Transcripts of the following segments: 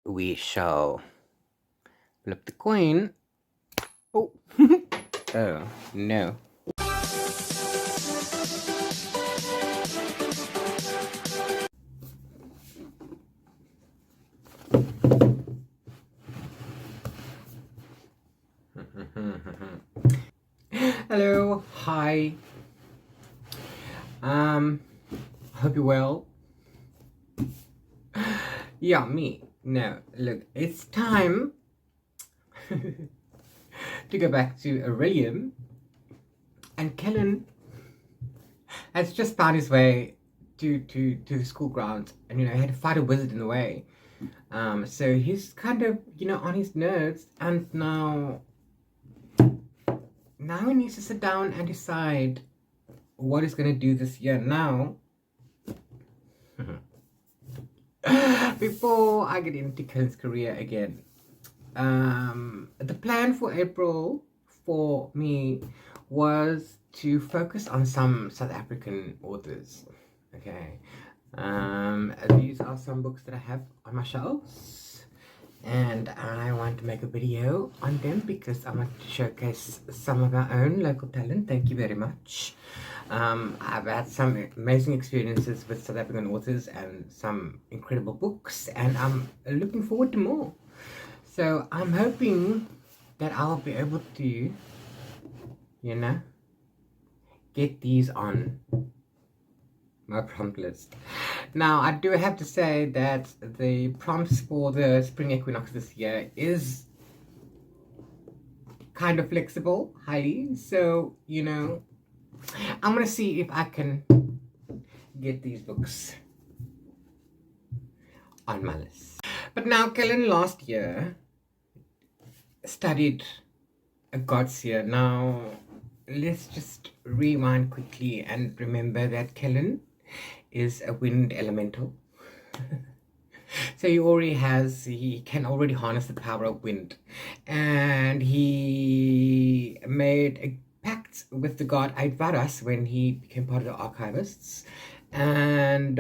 we shall flip the coin. Oh, oh no. Hello, hi. Hope you're well. Yeah, me. No, look, it's time to go back to Orillium, and Kellen has just found his way to the school grounds, and he had to fight a wizard in the way. So he's kind of on his nerves, and now he needs to sit down and decide what he's gonna do this year. Now, before I get into Kellen's career again, the plan for April for me was to focus on some South African authors. Okay, these are some books that I have on my shelves, and I want to make a video on them because I want to showcase some of our own local talent. Thank you very much. I've had some amazing experiences with South African authors and some incredible books, and I'm looking forward to more. So I'm hoping that I'll be able to, get these on my prompt list. Now, I do have to say that the prompts for the spring equinox this year is kind of flexible, highly. So, I'm going to see if I can get these books on my list. But now, Kellen last year studied a God's Year. Now, let's just rewind quickly and remember that Kellen is a wind elemental. So he can already harness the power of wind. And he made a pact with the god Aidvaras when he became part of the archivists. And,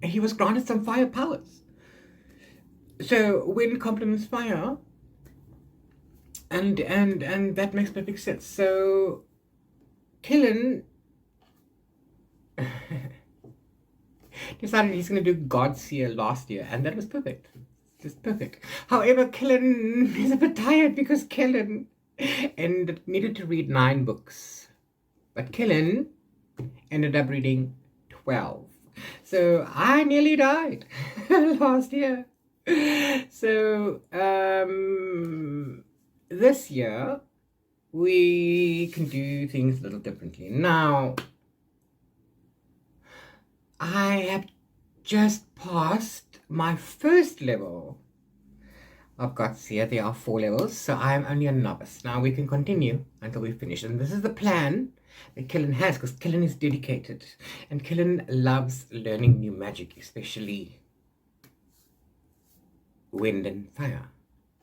he was granted some fire powers. So wind complements fire, and that makes perfect sense. So Kellen decided he's going to do God's Year last year, and that was perfect. Just perfect. However, Kellen is a bit tired because Kellen needed to read 9 books, but Kellen ended up reading 12. So I nearly died last year. So this year we can do things a little differently. Now, I have just passed my first level of God's Year. There are 4 levels, so I'm only a novice. Now we can continue until we finish, and this is the plan that Kellen has, because Kellen is dedicated, and Kellen loves learning new magic, especially wind and fire,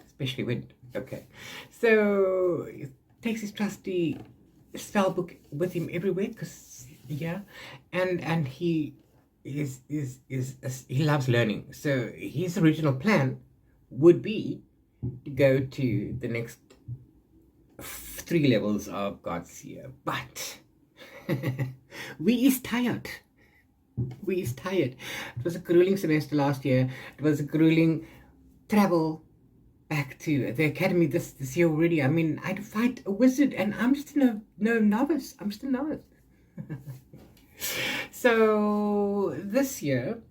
especially wind. Okay, so he takes his trusty spell book with him everywhere, because and he he loves learning. So his original plan would be to go to the next 3 levels of God's Year, but we is tired. It was a grueling semester last year. It was a grueling travel back to the academy this year already. I mean, I had to fight a wizard, and I'm just no novice. I'm still novice. So this year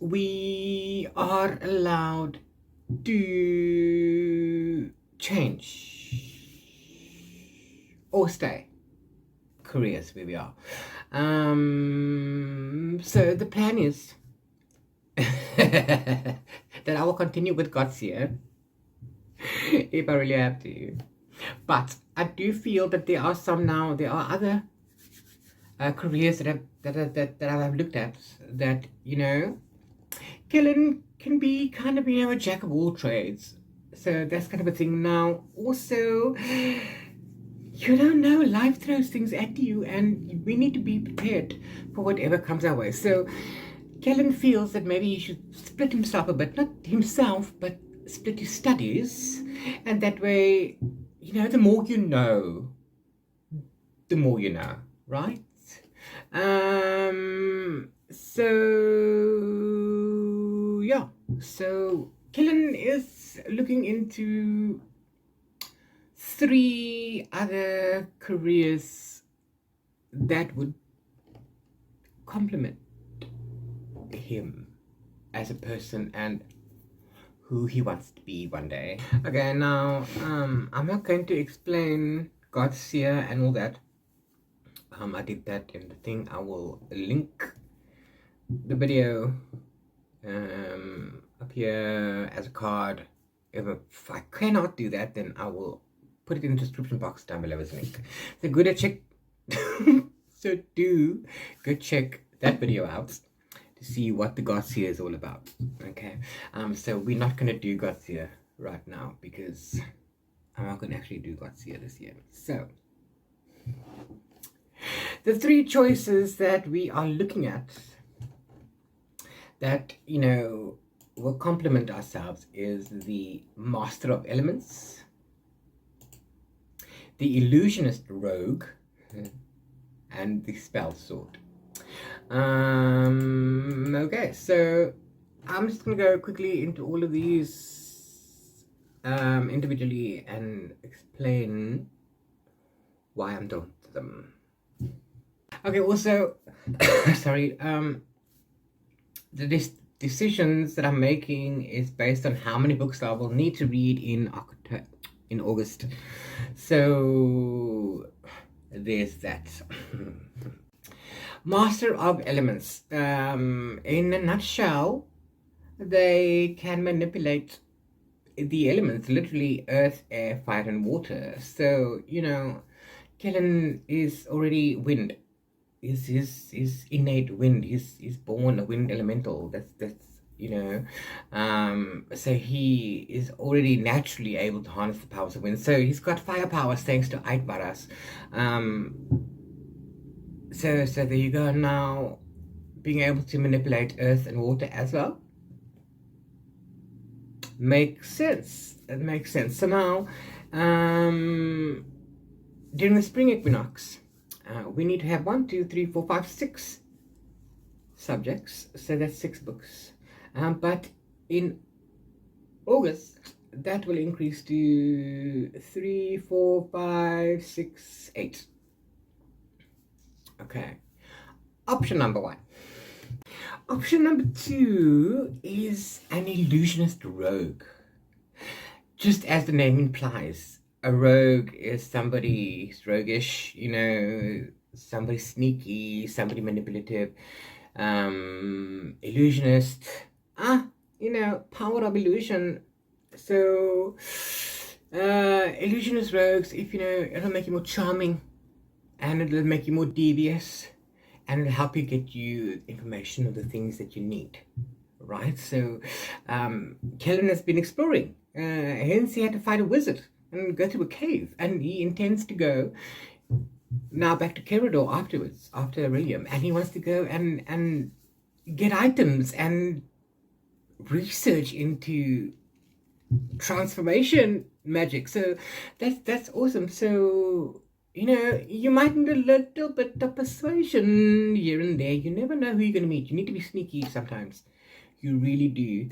we are allowed to change or stay careers where we are. So the plan is that I will continue with God's Year if I really have to. But I do feel that there are other careers that I've looked at that Kellen can be kind of a jack of all trades. So that's kind of a thing. Now also, you don't know, life throws things at you, and we need to be prepared for whatever comes our way. So Kellen feels that maybe he should split himself a bit, not himself, but split his studies, and that way, the more you know, the more you know, right? So yeah, so Kellen is looking into 3 other careers that would complement him as a person and who he wants to be one day. Okay, now I'm not going to explain God's Seer and all that. I did that in the thing. I will link the video up here as a card. If I cannot do that, then I will put it in the description box down below as a link. So go to check. So do go check that video out to see what the God Seer is all about. Okay. So we're not gonna do God Seer right now because I'm not gonna actually do God Seer this year. So the 3 choices that we are looking at that, will complement ourselves is the Master of Elements, the Illusionist Rogue, and the Spellsword. Okay, so I'm just going to go quickly into all of these individually and explain why I'm drawn to them. Okay, also, sorry, the decisions that I'm making is based on how many books I will need to read in August. So there's that. Master of Elements. In a nutshell, they can manipulate the elements, literally earth, air, fire, and water. So, Kellen is already wind. Is his innate wind. He's born a wind elemental. That's so he is already naturally able to harness the powers of wind. So he's got firepower thanks to Aitbaras. So there you go. Now being able to manipulate earth and water as well makes sense. It makes sense. So now during the spring equinox, we need to have 1, 2, 3, 4, 5, 6 subjects. So that's 6 books. But in August, that will increase to 3, 4, 5, 6, 8. Okay. Option number 1. Option number 2 is an illusionist rogue. Just as the name implies, a rogue is somebody who's roguish, somebody sneaky, somebody manipulative, illusionist, power of illusion. So, illusionist rogues, it'll make you more charming, and it'll make you more devious, and it'll help you get you information of the things that you need, right? So, Kellen has been exploring, hence he had to fight a wizard and go through a cave, and he intends to go now back to Kerador afterwards, after Orillium, and he wants to go and get items and research into transformation magic. So that's awesome. So you might need a little bit of persuasion here and there. You never know who you're going to meet. You need to be sneaky sometimes. You really do.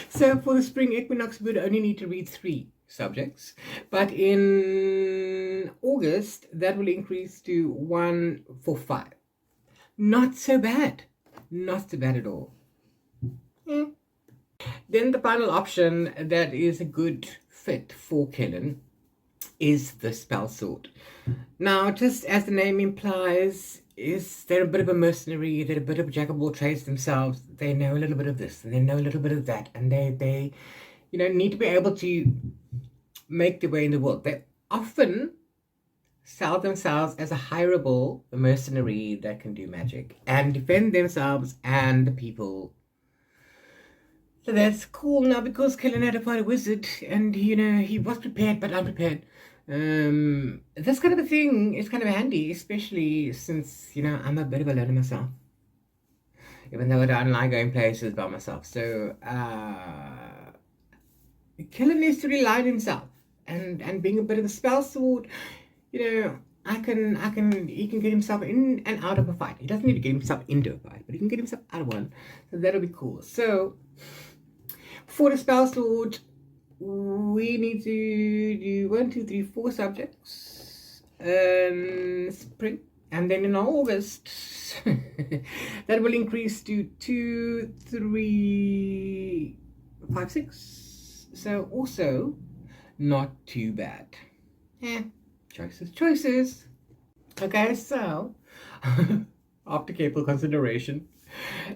So for the spring equinox, we would only need to read 3 subjects, but in August that will increase to 1 for 5. Not so bad at all. Then the final option that is a good fit for Kellen is the Spellsword. Now, just as the name implies, they're a bit of a mercenary, they're a bit of a jack of all trades themselves. They know a little bit of this and they know a little bit of that, and they need to be able to make their way in the world. They often sell themselves as a hireable mercenary that can do magic and defend themselves and the people. So that's cool. Now, because Kellen had to fight a wizard, and he was prepared but unprepared. This kind of a thing is kind of handy, especially since, I'm a bit of a learner myself, even though I don't like going places by myself. So, killer needs to rely on himself, and being a bit of a spell sword, he can get himself in and out of a fight. He doesn't need to get himself into a fight, but he can get himself out of one. So that'll be cool. So for the spell sword, we need to do 1, 2, 3, 4 subjects in spring, and then in August that will increase to 2, 3, 5, 6. So also not too bad. Choices. Okay, so after careful consideration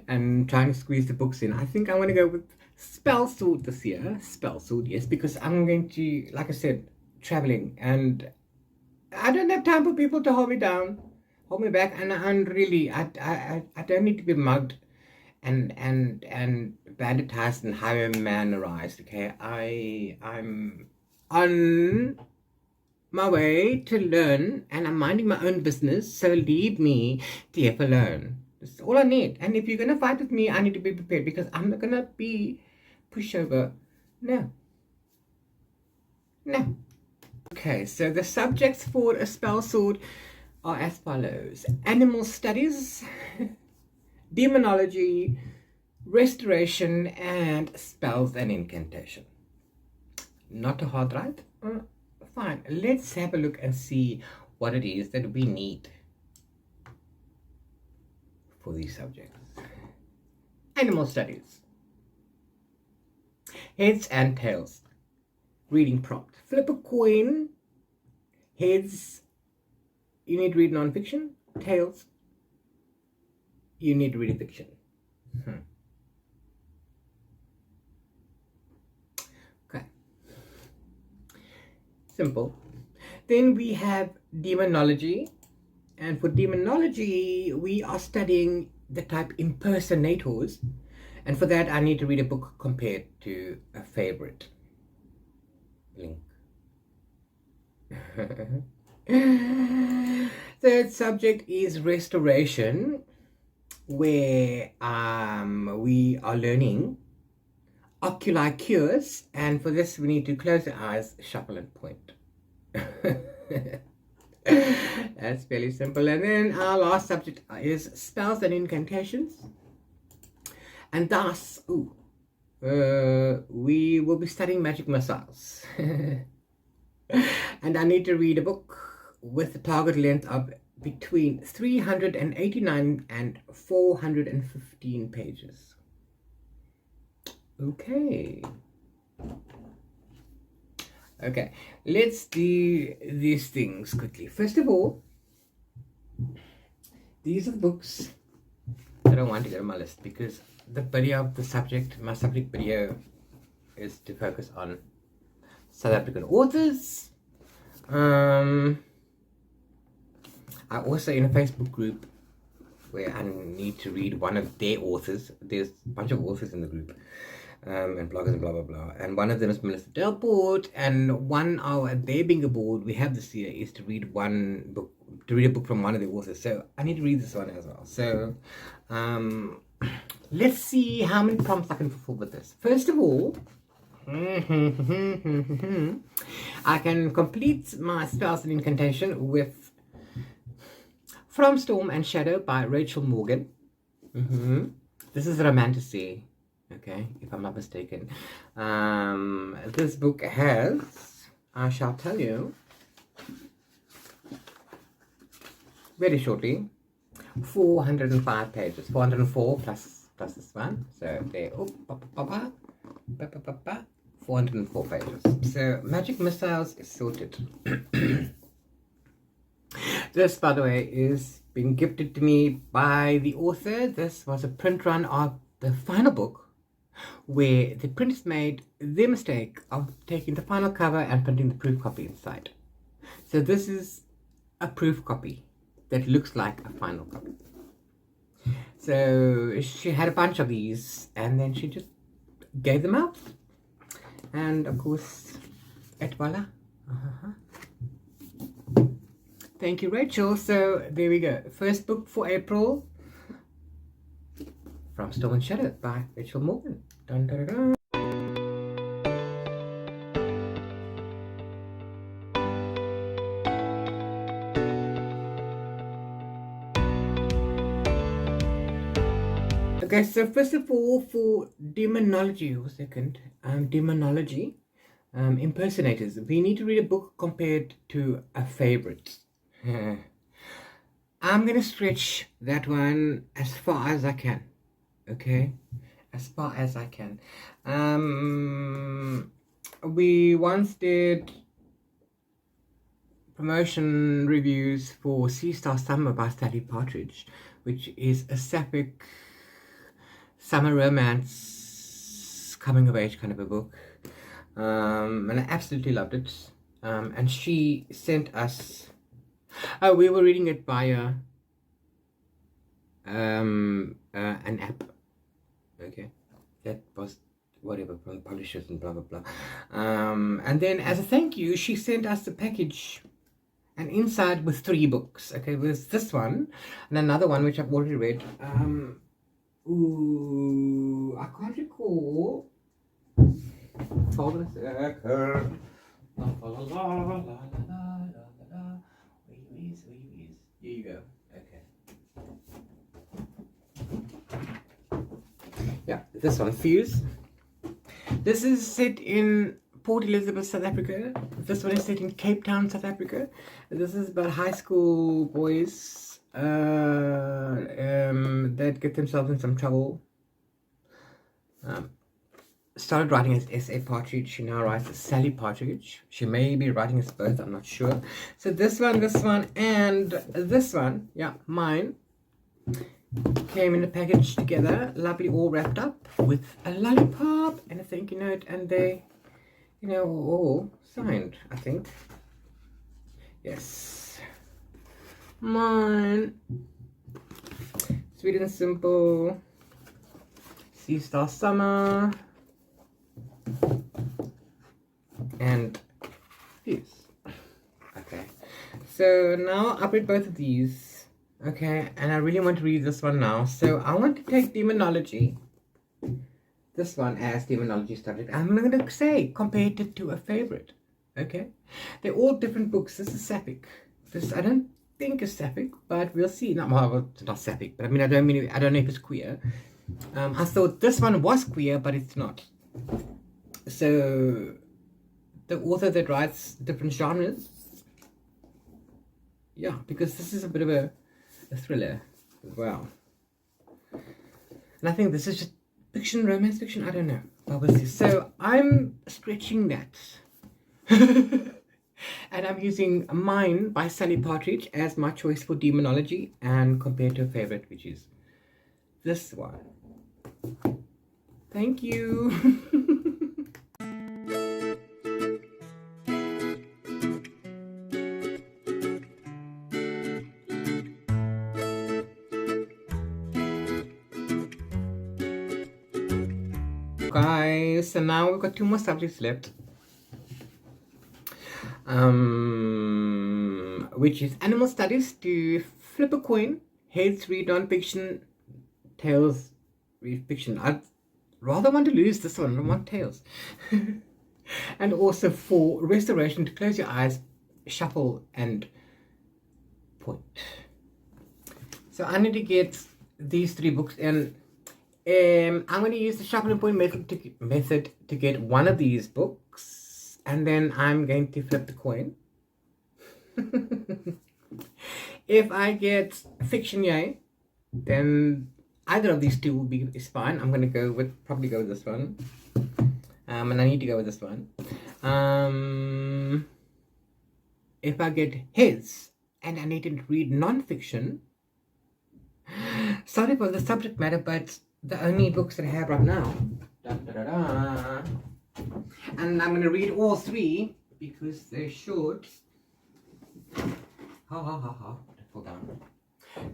and trying to squeeze the books in, I think I want to go with Spellsword this year. Spellsword, yes, because I'm going to, like I said, traveling, and I don't have time for people to hold me down, hold me back, and really, I don't need to be mugged and banditized and highwaymanized. Okay, I'm on my way to learn, and I'm minding my own business, so leave me to have a learn. That's all I need. And if you're gonna fight with me, I need to be prepared, because I'm not gonna be pushover. No. Okay, so the subjects for a spell sword are as follows: animal studies, demonology, restoration, and spells and incantation. Not a hard right? Fine, let's have a look and see what it is that we need for these subjects. Animal studies. Heads and tails. Reading prompt. Flip a coin. Heads, you need to read non-fiction. Tails, you need to read fiction. Okay. Simple. Then we have demonology. And for demonology, we are studying the type impersonators. And for that, I need to read a book compared to a favorite. Link. Third subject is restoration, where we are learning oculi cures, and for this we need to close the eyes, shuffle, and point. That's fairly simple. And then our last subject is spells and incantations, and thus we will be studying magic missiles. And I need to read a book with a target length of between 389 and 415 pages. Okay, let's do these things quickly. First of all, these are the books that I want to get on my list, because the video of the subject, my subject video, is to focus on South African authors. I also in a Facebook group where I need to read one of their authors. There's a bunch of authors in the group, and bloggers and blah blah blah. And one of them is Melissa Delport, and one of their bingo board we have this year is to read a book from one of the authors. So I need to read this one as well. So let's see how many prompts I can fulfill with this. First of all, I can complete my spells and incantation with From Storm and Shadow by Rachel Morgan. This is romantasy, okay, if I'm not mistaken. This book has, I shall tell you very shortly, 405 pages. 404 plus this one. So there, 404 pages. So magic missiles is sorted. This, by the way, is being gifted to me by the author. This was a print run of the final book, where the printers made the mistake of taking the final cover and printing the proof copy inside. So this is a proof copy that looks like a final copy. So she had a bunch of these, and then she just gave them out. And of course, et voila. Thank you, Rachel. So there we go. First book for April, From Storm and Shadow by Rachel Morgan. Dun, dun, dun, dun. Okay, so first of all, for Demonology, Demonology, impersonators, we need to read a book compared to a favorite. I'm gonna stretch that one as far as I can. Okay, as far as I can. We once did promotion reviews for Sea Star Summer by Sally Partridge, which is a sapphic summer romance coming of age kind of a book, and I absolutely loved it. And she sent us, we were reading it via an app. Okay, that was whatever from the publishers and blah blah blah. And then as a thank you, she sent us a package, and inside with 3 books. Okay, there's this one and another one which I've already read. Ooh, I can't recall. Hold on a second. Here you go. Okay. Yeah, this one, Fuse. This is set in Port Elizabeth, South Africa. This one is set in Cape Town, South Africa. This is about high school boys that get themselves in some trouble. Started writing as S.A. Partridge. She now writes as Sally Partridge. She may be writing as both, I'm not sure. So this one, and this one, yeah, mine, came in a package together, lovely, all wrapped up with a lollipop and a thank you note, and they, all signed, I think. Yes. Mine, Sweet and Simple, Sea Star Summer, and Fuse. Okay, so now I've read both of these. Okay, and I really want to read this one now. So I want to take Demonology, this one, as Demonology started. I'm going to say compared it to a favorite. Okay, they're all different books. This is sapphic. This I don't think is sapphic, but we'll see. Well, it's not sapphic, but I mean I don't know if it's queer. I thought this one was queer, but it's not. So the author that writes different genres, yeah, because this is a bit of a thriller as well. And I think this is just fiction, romance fiction, I don't know. Obviously. So I'm stretching that. And I'm using mine by Sally Partridge as my choice for Demonology, and compared to a favorite, which is this one. Thank you. Guys, so now we've got 2 more subjects left, which is animal studies. To flip a coin, heads read non-fiction, tails read fiction. I'd rather want to lose this one. I want tails. And also for restoration, to close your eyes, shuffle and point. So I need to get these 3 books, and I'm going to use the shuffle and point method to get one of these books, and then I'm going to flip the coin. If I get fiction, yay, then either of these 2 is fine. I'm going to probably go with this one, and I need to go with this one. If I get heads and I need to read non-fiction, sorry for the subject matter, but the only books that I have right now. Da, da, da, da. And I'm going to read all 3 because they're short. Ha ha ha ha. Fall down.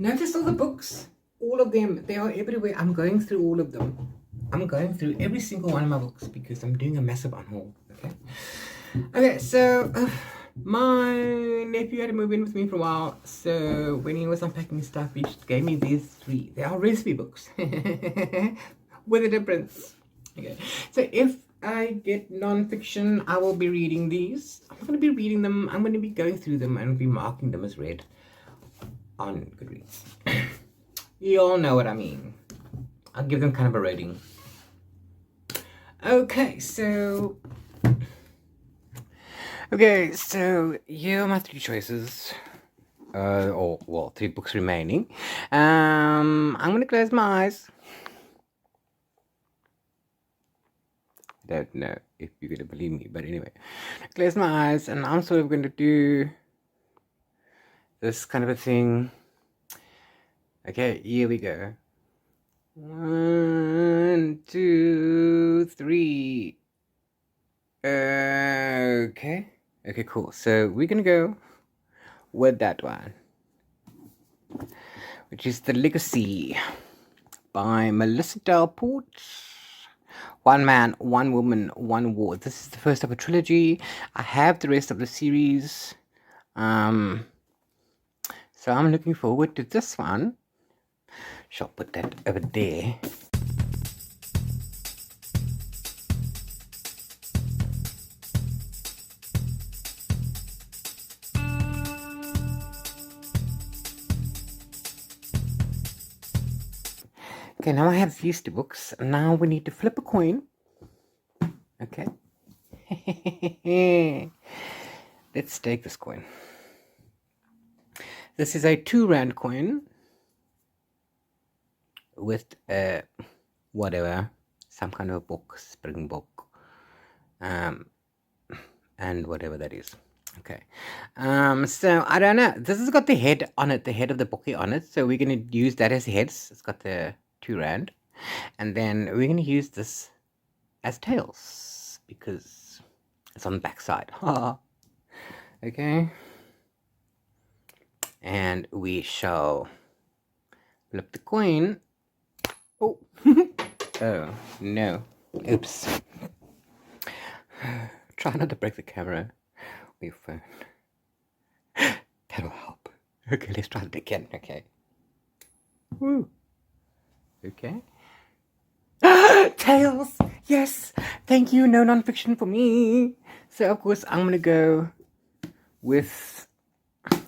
Notice all the books. All of them. They are everywhere. I'm going through all of them. I'm going through every single one of my books because I'm doing a massive unhaul. Okay. Okay, so My nephew had to move in with me for a while, so when he was unpacking stuff, he just gave me these 3. They are recipe books with a difference. Okay, so if I get non-fiction, I will be reading these. I'm not going to be reading them. I'm going to be going through them and be marking them as read on Goodreads. You all know what I mean. I'll give them kind of a rating. Okay, so here are my 3 choices. Or, well, 3 books remaining. I'm going to close my eyes. I don't know if you're going to believe me, but anyway. Close my eyes, and I'm sort of going to do this kind of a thing. Okay, here we go. 1, 2, 3. Okay, cool. So we're gonna go with that one, which is The Legacy by Melissa Delport. 1 Man, 1 Woman, 1 War. This is the first of a trilogy. I have the rest of the series. So I'm looking forward to this one. Shall put that over there. Okay, now I have these 2 books. Now we need to flip a coin. Okay. Let's take this coin. This is a 2 rand coin with whatever, some kind of a book, spring book, and whatever that is. Okay. So I don't know. This has got the head on it, the head of the bookie on it. So we're gonna use that as heads. It's got the 2 rand, and then we're gonna use this as tails because it's on the back side. Okay. And we shall flip the coin. Oh. Oh no. Oops. Try not to break the camera with your phone. That'll help. Okay, let's try it again. Okay. Woo. Okay. Tails! Yes! Thank you, no non-fiction for me. So, of course, I'm going to go with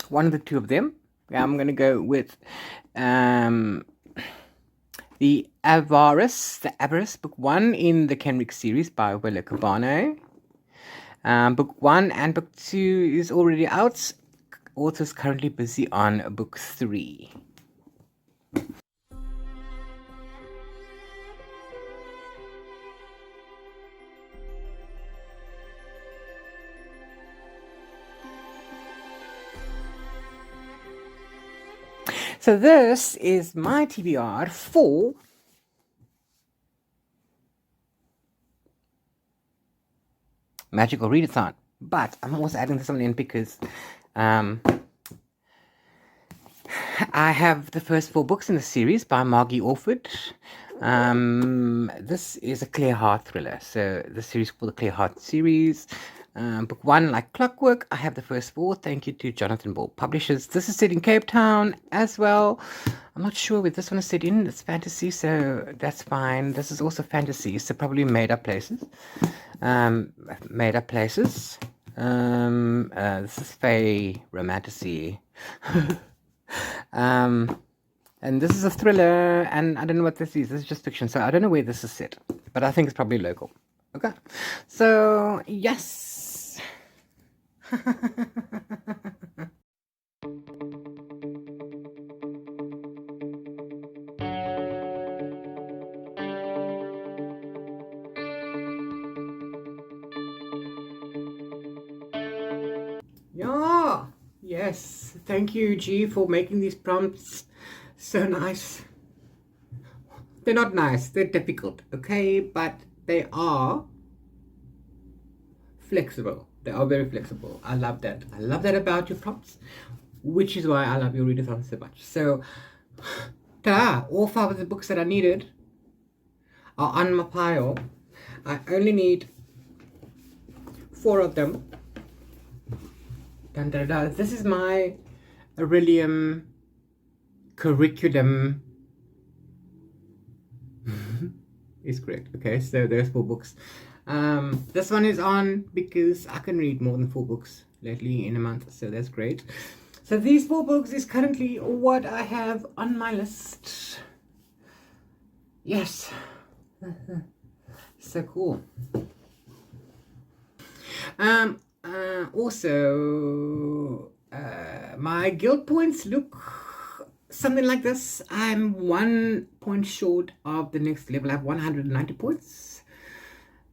one of the 2 of them. I'm going to go with the Avarice, book 1 in the Kenrick series by Willa Cabano. Book 1 and book 2 is already out. Author's currently busy on book 3. So this is my TBR for Magical Readathon. But I'm also adding this one in because I have the first 4 books in the series by Margie Orford. This is a Clear Heart thriller. So the series called the Clear Heart series. Book 1, like clockwork. I have the first 4. Thank you to Jonathan Ball Publishers. This is set in Cape Town as well. I'm not sure where this one is set in. It's fantasy, so that's fine. This is also fantasy, so probably made up places. This is Fae Romantasy. And this is a thriller, and I don't know what this is. This is just fiction, so I don't know where this is set. But I think it's probably local. Okay. So, yes. Yeah. Yes. Thank you, G, for making these prompts so nice. They're not nice. They're difficult, okay? But they are flexible. They are very flexible. I love that. I love that about your prompts, which is why I love your readathon so much. So, ta-da! All 5 of the books that I needed are on my pile. I only need 4 of them. Dun, dun, dun. This is my Orillium curriculum. Is correct. Okay, so there's 4 books. This one is on because I can read more than 4 books lately in a month, so that's great. So these 4 books is currently what I have on my list. Yes. So cool. Also, my guild points look something like this. I'm 1 point short of the next level. I have 190 points.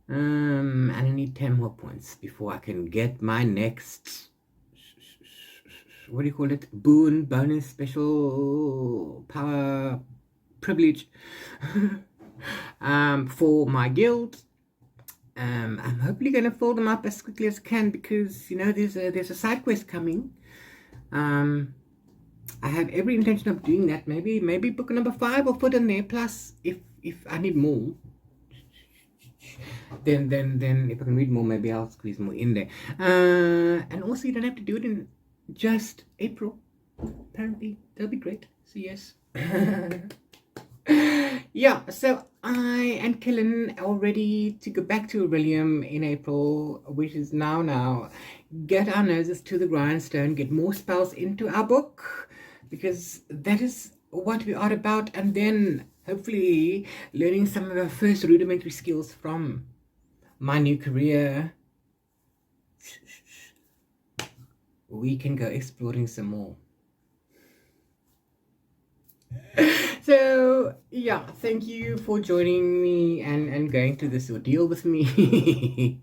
And I need 10 more points before I can get my next, what do you call it? Boon, bonus, special power, privilege for my guild. I'm hopefully going to fill them up as quickly as I can because, you know, there's a side quest coming. I have every intention of doing that. Maybe book number 5 or put in there. Plus, if I need more, then if I can read more, maybe I'll squeeze more in there. And also, you don't have to do it in just April. Apparently, that'll be great. So yes. Yeah, so I and Killen are ready to go back to Orillium in April, which is now. Get our noses to the grindstone, get more spells into our book, because that is what we are about, and then hopefully learning some of our first rudimentary skills from my new career. We can go exploring some more. So yeah, thank you for joining me and going through this ordeal with me.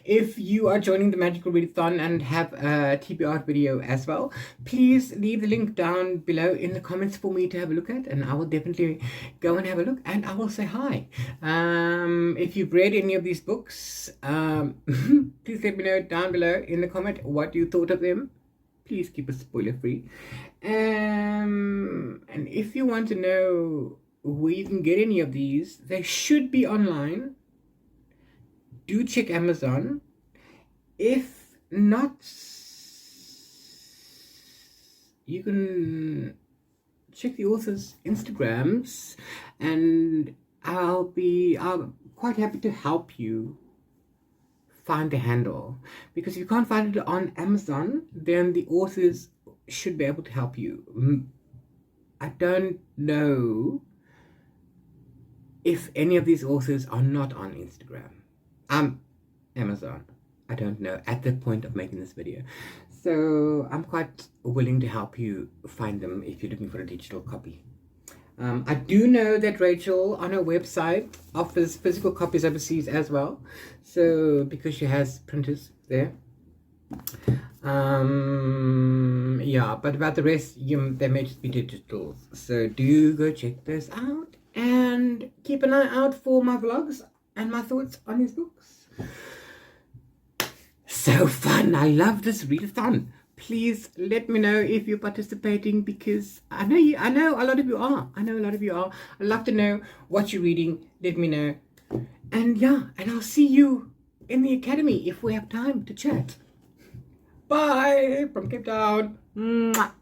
If you are joining the Magical Readathon and have a TBR video as well, please leave the link down below in the comments for me to have a look at, and I will definitely go and have a look, and I will say hi. If you've read any of these books, please let me know down below in the comment what you thought of them. Please keep it spoiler free. And if you want to know where you can get any of these, they should be online. Do check Amazon. If not, you can check the author's Instagrams, and I'll quite happy to help you find the handle, because if you can't find it on Amazon, then the authors should be able to help you. I don't know if any of these authors are not on Instagram. Amazon. I don't know at the point of making this video. So I'm quite willing to help you find them if you're looking for a digital copy. I do know that Rachel on her website offers physical copies overseas as well. So because she has printers there. Yeah, but about the rest, they may just be digital. So do go check those out and keep an eye out for my vlogs and my thoughts on these books. So fun. I love this readathon. Please let me know if you're participating, because I know a lot of you are. I'd love to know what you're reading. Let me know. And yeah, and I'll see you in the academy if we have time to chat. Bye from Cape Town. Mwah.